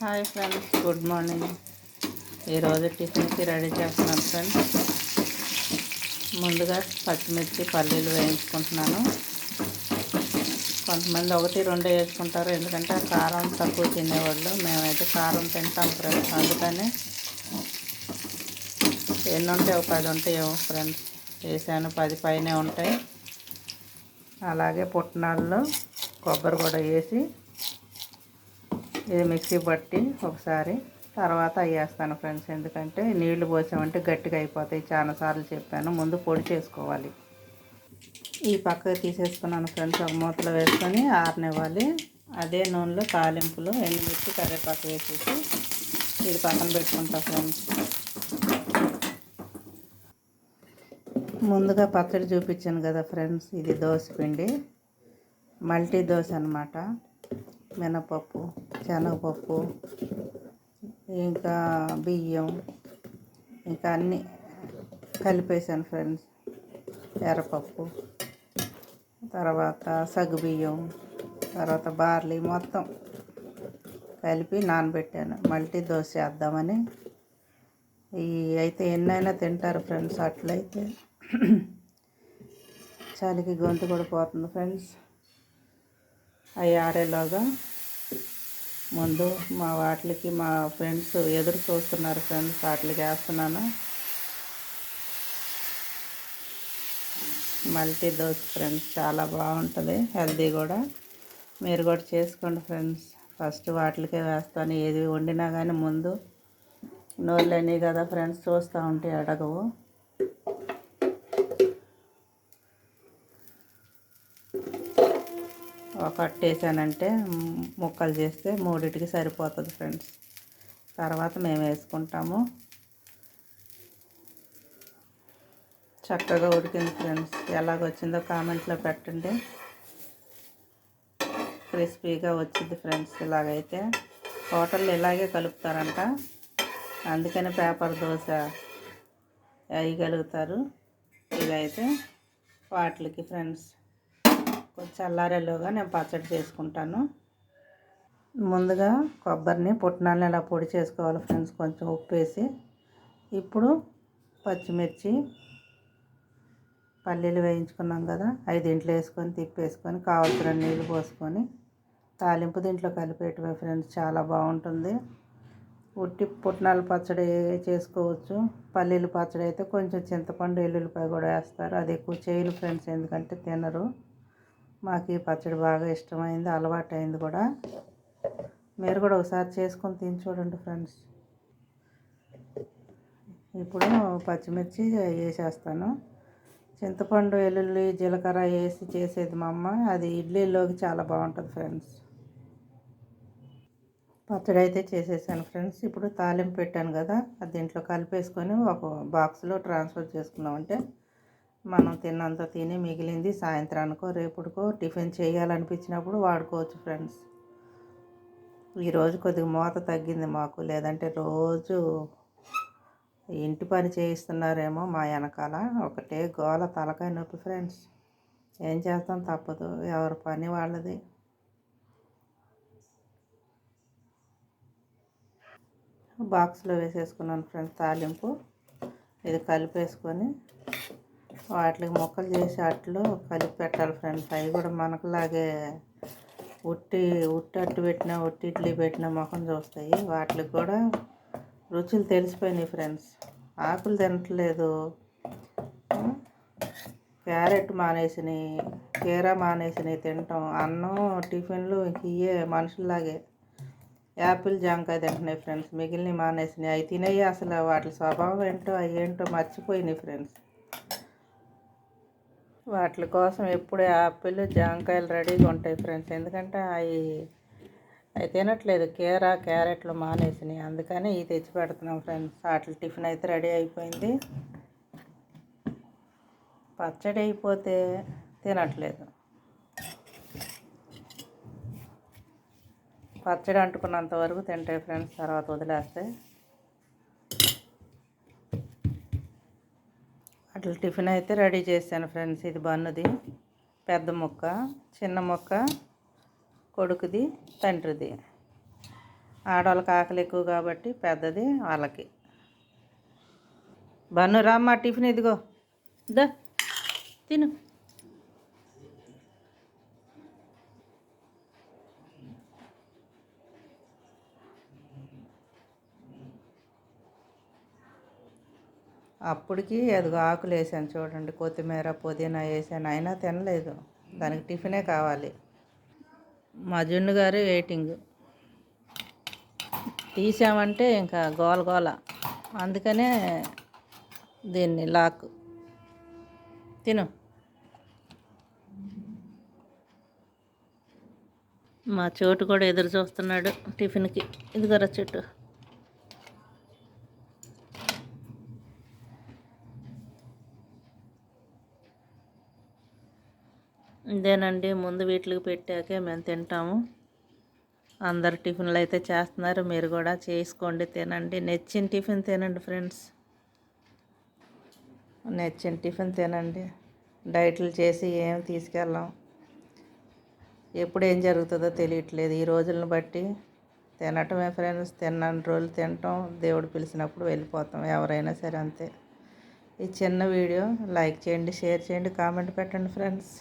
Hi friends, good morning. ఈరోజు టిఫిన్కి ready చేస్తున్నాను ఫ్రెండ్స్. ముందుగా పచ్చిమిర్చి పల్లీలు వేయించుకుంటున్నాను. కొంతమంది ఒకటి రెండు వేసుకుంటారు, ఎందుకంటే కారం తక్కువ తినేవాళ్ళు. మేమైతే కారం తింటాం ఫ్రెండ్స్, అందుకని ఎన్ని ఉంటాయి, ఒక 10 ఉంటాయేమో ఫ్రెండ్స్. వేసాను, 10 పైనే ఉంటాయి. అలాగే పుట్నాల్లో కొబ్బరి కూడా వేసి ఇది మిక్సీ పట్టి ఒకసారి తర్వాత వేస్తాను ఫ్రెండ్స్. ఎందుకంటే నీళ్లు పోసామంటే గట్టిగా అయిపోతాయి. చాలాసార్లు చెప్పాను, ముందు పొడి చేసుకోవాలి. ఈ పక్కకు తీసేసుకున్నాను ఫ్రెండ్స్. ఒక మూతలో వేసుకొని ఆరనివ్వాలి. అదే నూనెలో తాలింపులు ఎండుమిర్చి కరివేపాకు వేసేసి ఇది పక్కన పెట్టుకుంటా ఫ్రెండ్స్. ముందుగా పచ్చడి చూపించాను కదా ఫ్రెండ్స్, ఇది దోశ పిండి, మల్టీ దోశ అన్నమాట. మినపప్పు, శనగపప్పు, ఇంకా బియ్యం, ఇంకా అన్నీ కలిపేసాను ఫ్రెండ్స్. ఎర్రపప్పు, తర్వాత సగ్గుబియ్యం, తర్వాత బార్లీ మొత్తం కలిపి నానబెట్టాను. మల్టీ దోశ చేద్దామని. ఇవి అయితే ఎన్నైనా తింటారు ఫ్రెండ్స్. అట్లయితే చలికి గొంతు కూడా పోతుంది ఫ్రెండ్స్. అవి ఆరేలోగా ముందు మా ఫ్రెండ్స్ ఎదురు చూస్తున్నారు ఫ్రెండ్స్. వాటికి వేస్తున్నాను. మల్టీ దోశ ఫ్రెండ్స్, చాలా బాగుంటుంది, హెల్తీ కూడా. మీరు కూడా చేసుకోండి ఫ్రెండ్స్. ఫస్ట్ వాటికే వేస్తాను. ఏది వండినా కానీ ముందు నోళ్ళని కదా ఫ్రెండ్స్, చూస్తూ ఉంటే అడగవు. ఒకటి వేసానంటే ముక్కలు చేస్తే 3టికి సరిపోతుంది ఫ్రెండ్స్. తర్వాత మేము వేసుకుంటాము. చక్కగా ఉడికింది ఫ్రెండ్స్. ఎలాగొచ్చిందో కామెంట్లో పెట్టండి. క్రిస్పీగా వచ్చింది ఫ్రెండ్స్. ఇలాగైతే హోటల్లో ఇలాగే కలుపుతారంట, అందుకని పేపర్ దోశ వేయగలుగుతారు. ఇదైతే వాటికి ఫ్రెండ్స్ కొంచెం చల్లారేలోగా నేను పచ్చడి చేసుకుంటాను. ముందుగా కొబ్బరిని పుట్నాలని ఇలా పొడి చేసుకోవాలి ఫ్రెండ్స్, కొంచెం ఉప్పు వేసి. ఇప్పుడు పచ్చిమిర్చి పల్లీలు వేయించుకున్నాం కదా, అవి దీంట్లో వేసుకొని తిప్పేసుకొని కావాల్సిన నీళ్ళు పోసుకొని తాలింపు దీంట్లో కలిపేయటమే ఫ్రెండ్స్. చాలా బాగుంటుంది. ఉట్టి పుట్నాల పచ్చడి చేసుకోవచ్చు. పల్లీల పచ్చడి అయితే కొంచెం చింతపండు ఎల్లుల్లిపాయ కూడా వేస్తారు. అది ఎక్కువ చేయను ఫ్రెండ్స్, ఎందుకంటే తినరు. మాకు ఈ పచ్చడి బాగా ఇష్టమైంది, అలవాటు అయింది కూడా. మీరు కూడా ఒకసారి చేసుకొని తిని చూడండి ఫ్రెండ్స్. ఇప్పుడు పచ్చిమిర్చి వేసేస్తాను. చింతపండు వెల్లుల్లి జీలకర్ర వేసి చేసేది మా అమ్మ, అది ఇడ్లీలోకి చాలా బాగుంటుంది ఫ్రెండ్స్. పచ్చడి అయితే చేసేసాను ఫ్రెండ్స్. ఇప్పుడు తాలింపు పెట్టాను కదా, అది దీంట్లో కలిపేసుకొని ఒక బాక్స్లో ట్రాన్స్ఫర్ చేసుకున్నామంటే మనం తిన్నంత తిని మిగిలింది సాయంత్రానికో రేపుడుకో టిఫిన్ చేయాలనిపించినప్పుడు వాడుకోవచ్చు ఫ్రెండ్స్. ఈరోజు కొద్దిగా మోత తగ్గింది మాకు, లేదంటే రోజు ఇంటి పని చేయిస్తున్నారేమో మా వెనకాల. ఒకటే గోల, తలకాయ నొప్పి ఫ్రెండ్స్. ఏం చేస్తాం, తప్పదు, ఎవరి పని వాళ్ళది. బాక్స్లో వేసేసుకున్నాను ఫ్రెండ్స్ తాలింపు. ఇది కలిపేసుకొని వాటికి ముక్కలు చేసి అట్లు కలిపి పెట్టాలి ఫ్రెండ్స్. అవి కూడా మనకులాగే ఉట్టి పెట్టినా ఉట్టి ఇడ్లీ పెట్టినా ముఖం చూస్తాయి. వాటికి కూడా రుచులు తెలిసిపోయినాయి ఫ్రెండ్స్. ఆకులు తినట్లేదు, క్యారెట్ మానేసినాయి, కీరా మానేసినాయి తింటాం. అన్నం టిఫిన్లు ఇవే మనుషుల్లాగే. యాపిల్ జాంకాయ తింటున్నాయి ఫ్రెండ్స్, మిగిలినవి మానేసినాయి. అవి తినేవి అసలు వాటి స్వభావం ఏంటో అవి ఏంటో మర్చిపోయినాయి ఫ్రెండ్స్. వాటి కోసం ఎప్పుడు యాపిల్ జాంకాయలు రెడీగా ఉంటాయి ఫ్రెండ్స్, ఎందుకంటే అవి తినట్లేదు. క్యారెట్లు మానేసినాయి, అందుకని ఇవి తెచ్చి పెడుతున్నాం ఫ్రెండ్స్. వాటి టిఫిన్ అయితే రెడీ అయిపోయింది. పచ్చడి అయిపోతే తినట్లేదు. పచ్చడి అంటుకున్నంత వరకు తింటాయి ఫ్రెండ్స్, తర్వాత వదిలేస్తే. అట్లా టిఫిన్ అయితే రెడీ చేశాను ఫ్రెండ్స్. ఇది బన్నుది, పెద్ద ముక్క, చిన్న ముక్క కొడుకుది, తండ్రిది. ఆడవాళ్ళకి ఆకలి ఎక్కువ కాబట్టి పెద్దది వాళ్ళకి. బన్ను రామ్మా, టిఫిన్ ఇదిగో, దా తిను. అప్పటికి అదిగో ఆకులు వేసాను చూడండి, కొత్తిమీర పుదీనా వేసాను, అయినా తినలేదు. దానికి టిఫినే కావాలి. మా జున్ను గారు వెయిటింగ్. తీసామంటే ఇంకా గోల గోల, అందుకనే దీన్ని లాక్. తిను. మా చోటు కూడా ఎదురు చూస్తున్నాడు టిఫిన్కి. ఇదిగోరా చెట్టు. ఇదేనండి, ముందు వీటికి పెట్టాకే మేము తింటాము. అందరు టిఫిన్లు అయితే చేస్తున్నారు, మీరు కూడా చేసుకోండి, తినండి. నచ్చిన టిఫిన్ తినండి ఫ్రెండ్స్, నచ్చిన టిఫిన్ తినండి. డైట్లు చేసి ఏం తీసుకెళ్ళాం. ఎప్పుడు ఏం జరుగుతుందో తెలియట్లేదు. ఈ రోజులను బట్టి తినటమే ఫ్రెండ్స్. తిన్నన్ని రోజులు తినటం, దేవుడు పిలిచినప్పుడు వెళ్ళిపోతాం, ఎవరైనా సరే అంతే. ఈ చిన్న వీడియో లైక్ చేయండి, షేర్ చేయండి, కామెంట్ పెట్టండి ఫ్రెండ్స్.